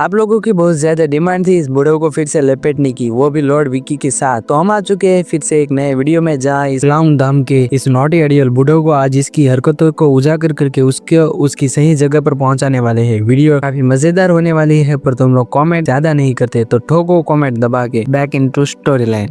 आप लोगों की बहुत ज्यादा डिमांड थी इस बूढ़े को फिर से लपेटने की, वो भी लॉर्ड विक्की के साथ। तो हम आ चुके हैं फिर से एक नए वीडियो में, जहाँ इस क्लाउन धाम के इस नॉटी अड़ियल बूढ़े को आज इसकी हरकतों को उजागर करके उसकी सही जगह पर पहुंचाने वाले हैं। वीडियो काफी मजेदार होने वाली है, पर तुम लोग कमेंट ज्यादा नहीं करते तो ठोको कमेंट दबा के। Back into storyline.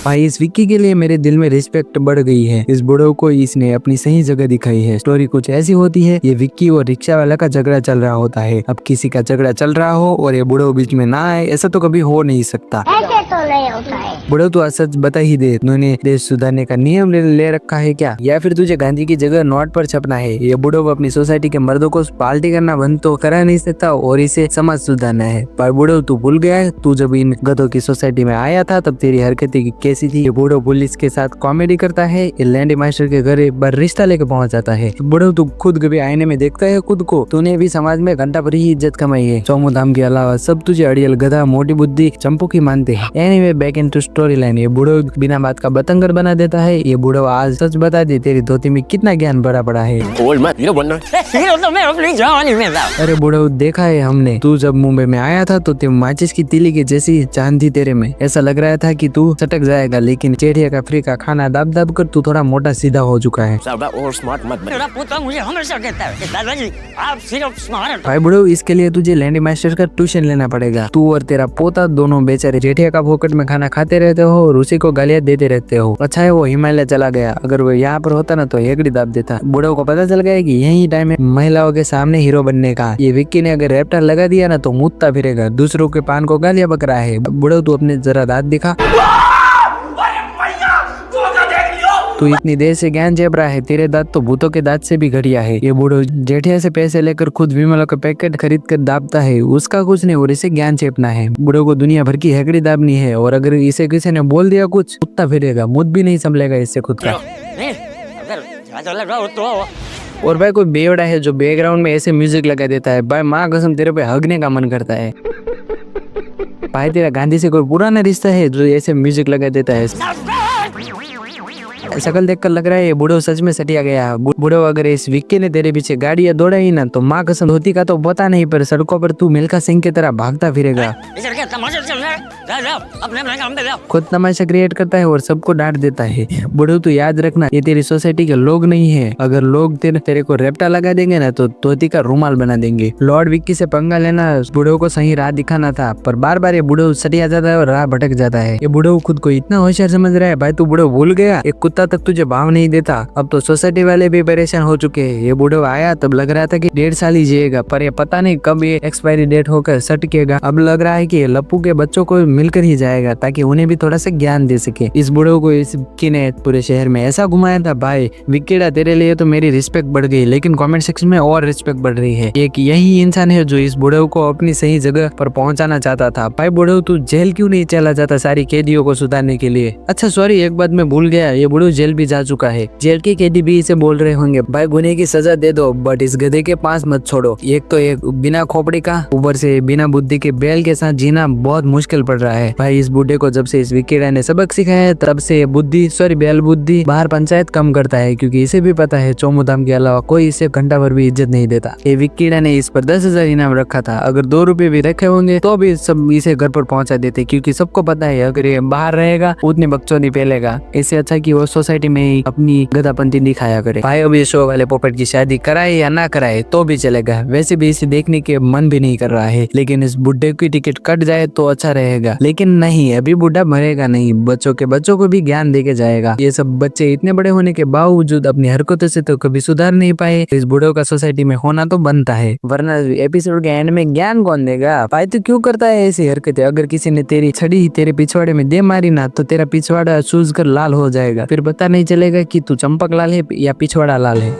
भाई इस विक्की के लिए मेरे दिल में रिस्पेक्ट बढ़ गई है। इस बूढ़े को इसने अपनी सही जगह दिखाई है। स्टोरी कुछ ऐसी होती है, ये विक्की और रिक्शा वाला का झगड़ा चल रहा होता है। अब किसी का झगड़ा चल रहा हो और ये बूढ़े बीच में ना आए, ऐसा तो कभी हो नहीं सकता। ऐसे तो नहीं होता है। बूढ़े तो सच बता ही दे, उन्होंने देश सुधारने का नियम ले रखा है क्या, या फिर तुझे गांधी की जगह नोट पर छपना है। ये बूढ़े को अपनी सोसाइटी के मर्दों को पार्टी करना बंद तो करा नहीं सकता और इसे समाज सुधारना है। पर बूढ़े तू भूल गया है, तू जब इन गधों की सोसाइटी में आया था तब तेरी हरकतें कैसी थी। ये बूढ़े पुलिस के साथ कॉमेडी करता है, लैंडी मास्टर के घर एक बार रिश्ता लेके पहुंच जाता है। बूढ़े तू खुद कभी आईने में देखता है खुद को, तूने भी समाज में घंटा भर ही इज्जत कमाई है। चौमू धाम के अलावा सब तुझे अड़ियल गधा मोटी बुद्धि चंपू की मानते हैं। Anyway back into storyline. ये बूढ़ो बिना बात का बतंगर बना देता है। ये बूढ़ो आज सच बता दे, तेरी धोती में कितना ज्ञान भरा पड़ा है। अरे बूढ़ो देखा है हमने, तू जब मुंबई में आया था तो माचिस की तीली की जैसी चांद थी तेरे में। ऐसा लग रहा था कि तू सटक जाएगा, लेकिन चेड़िया का फ्री का खाना दाब दाब कर तू थोड़ा मोटा सीधा हो चुका है। भाई बूढ़ो इसके लिए तुझे लैंडी मास्टर का ट्यूशन लेना पड़ेगा। तू और तेरा पोता दोनों बेचारे जेठिया का फोकट में खाना खाते रहते हो और उसी को गालियां देते रहते हो। अच्छा है वो हिमालय चला गया, अगर वो यहाँ पर होता ना तो हेकड़ी दाब देता। बूढ़ो को पता चल गया कि यही टाइम है महिलाओं के सामने हीरो बनने का। ये विक्की ने अगर रैप्टर लगा दिया ना तो मुत्ता फिरेगा, दूसरों के पान को गालियां बक रहा है। बूढ़ो तू अपने जरा दांत दिखा, तू इतनी देर से ज्ञान जेब रहा है, तेरे दांत तो भूतों के दांत से भी घटिया है। ये बूढ़ो जेठिया से पैसे लेकर खुद विमलों का पैकेट खरीद कर दाबता है, उसका कुछ नहीं और इसे ज्ञान चेपना है। बूढ़ो को दुनिया भर की हेकड़ी दाबनी है और अगर इसे किसी ने बोल दिया कुछ, कुत्ता फिरेगा, मुद भी नहीं संभलेगा इससे खुद का। और भाई कोई बेवड़ा है जो बैकग्राउंड में ऐसे म्यूजिक लगा देता है, भाई माँ कसम तेरे पे हगने का मन करता है। भाई तेरा गांधी से कोई पुराना रिश्ता है जो ऐसे म्यूजिक लगा देता है। शकल देखकर लग रहा है ये बूढ़ो सच में सटिया गया। बूढ़ो अगर इस विक्की ने तेरे पीछे गाड़ियां दौड़ाई ना तो माँ कसम धोती का तो पता नहीं, पर सड़कों पर तू मिल्खा सिंह की तरह भागता फिरेगा। खुद तमाशा क्रिएट करता है और सबको डांट देता है। बूढ़ो तू याद रखना, ये तेरी सोसाइटी के लोग नहीं है। अगर लोग तेरे को रेप्टा लगा देंगे ना तो धोती का रुमाल बना देंगे। लॉर्ड विक्की से पंगा लेना बूढ़ो को सही राह दिखाना था, पर बार बार ये बूढ़ो सटिया जाता है और राह भटक जाता है। ये बूढ़ो खुद को इतना होशियार समझ रहा है। भाई तू बूढ़ो भूल गया, एक कुत्ता तक तुझे भाव नहीं देता। अब तो सोसाइटी वाले भी परेशान हो चुके हैं। ये बूढ़ो आया तब लग रहा था कि 1.5 साल ही जिएगा, पर ये पता नहीं कब ये एक्सपायरी डेट होकर सटकेगा। अब लग रहा है कि लप्पू के बच्चों को मिलकर ही जाएगा ताकि उन्हें भी थोड़ा सा ज्ञान दे सके। इस बूढ़ो को इस विक्की ने पूरे शहर में ऐसा घुमाया था। भाई विक्कीड़ा तेरे लिए तो मेरी रिस्पेक्ट बढ़ गई, लेकिन कमेंट सेक्शन में और रिस्पेक्ट बढ़ रही है। एक यही इंसान है जो इस बूढ़ो को अपनी सही जगह पर पहुंचाना चाहता था। भाई बूढ़ो तू जेल क्यों नहीं चला जाता सारी कैदियों को सुधारने के लिए। अच्छा सॉरी एक बात मैं भूल गया, ये बूढ़ो जेल भी जा चुका है। जेल के कैदी भी इसे बोल रहे होंगे भाई गुने की सजा दे दो, बट इस गधे के पास मत छोड़ो। एक तो एक बिना खोपड़ी का, ऊपर से बिना बुद्धि के बैल के साथ जीना बहुत मुश्किल पड़ रहा है। भाई इस बूढ़े को जब से इस विक्कीड़ा ने सबक सिखाया है तब से बैल बुद्धि बाहर पंचायत कम करता है, क्योंकि इसे भी पता है चौमू धाम के अलावा कोई इसे घंटा भर भी इज्जत नहीं देता। ये विक्कीड़ा ने इस पर 10,000 इनाम रखा था, अगर 2 रुपए भी रखे होंगे तो भी सब इसे घर पर पहुंचा देते, क्योंकि सबको पता है अगर ये बाहर रहेगा उतनी बकचोदी फैलेगा। इससे अच्छा कि वो सोसाइटी में ही अपनी गधापंती दिखाया करे। भाई अब ये शो वाले पोपट की शादी कराए या ना कराए तो भी चलेगा, वैसे भी इसे देखने के मन भी नहीं कर रहा है, लेकिन इस बुढ़े की टिकट कट जाए तो अच्छा रहेगा। लेकिन नहीं, अभी बुढ़ा मरेगा नहीं, बच्चों को भी ज्ञान देके जाएगा। ये सब बच्चे इतने बड़े होने के बावजूद अपनी हरकतों से तो कभी सुधार नहीं पाए। इस बूढ़े का सोसाइटी में होना तो बनता है, वरना एपिसोड के एंड में ज्ञान कौन देगा। भाई तू क्यों करता है ऐसी हरकतें। अगर किसी ने तेरी छड़ी तेरे पिछवाड़े में दे मारी ना तो तेरा पिछवाड़ा सूज कर लाल हो जाएगा, फिर पता नहीं चलेगा कि तू चंपक लाल है या पिछवाड़ा लाल है।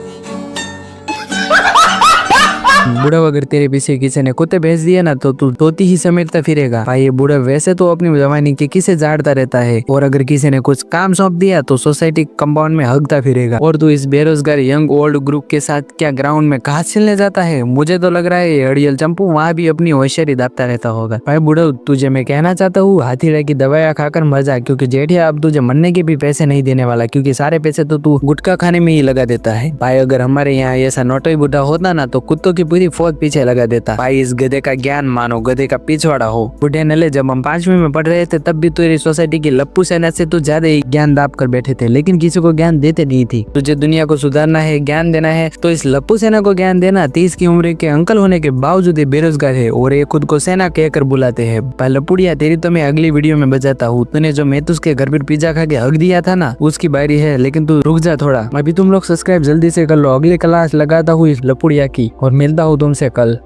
बूढ़ा अगर तेरे पीछे किसी ने कुत्ते भेज दिया ना तो तू तोती ही समेटता फिरेगा। भाई ये बूढ़ा वैसे तो अपनी जवानी के किसे झाड़ता रहता है, और अगर किसी ने कुछ काम सौंप दिया तो सोसाइटी कंपाउंड में हगता फिरेगा। और तू इस बेरोजगार यंग ओल्ड ग्रुप के साथ क्या ग्राउंड में घास छिलने जाता है। मुझे तो लग रहा है ये अड़ियल चंपू वहाँ भी अपनी होशियारी दापता रहता होगा। भाई बूढ़ा तुझे मैं कहना चाहता हूँ हाथीड़ा की दवाइयाँ खाकर मजा, क्योंकि जेठिया अब तुझे मरने के भी पैसे नहीं देने वाला, क्योंकि सारे पैसे तो तू गुटखा खाने में ही लगा देता है। भाई अगर हमारे यहाँ ऐसा नोटोई बूढ़ा होता ना तो कुत्तों की पूरी फौज पीछे लगा देता। भाई इस गधे का ज्ञान मानो, गधे का पिछवाड़ा हो। बूढ़े नले, जब हम 5वीं में पढ़ रहे थे तब भी तेरी सोसाइटी की लप्पू सेना से तो ज्यादा ही ज्ञान दाप कर बैठे थे, लेकिन किसी को ज्ञान देते नहीं थी। तुझे दुनिया को सुधारना है, ज्ञान देना है तो इस लप्पू सेना को ज्ञान देना। 30 की उम्र के अंकल होने के बावजूद ये बेरोजगार है और ये खुद को सेना कहकर बुलाते हैं। लपुड़िया तेरी तो मैं अगली वीडियो में बजाता हूँ। तूने जो मैथुस के घर पर पिज्जा खा के हक दिया था ना, उसकी बारी है, लेकिन तू रुक जा थोड़ा। अभी तुम लोग सब्सक्राइब जल्दी से कर लो। अगली क्लास लगाता हूँ इस लपुड़िया की और मिलता हूँ तुमसे कल।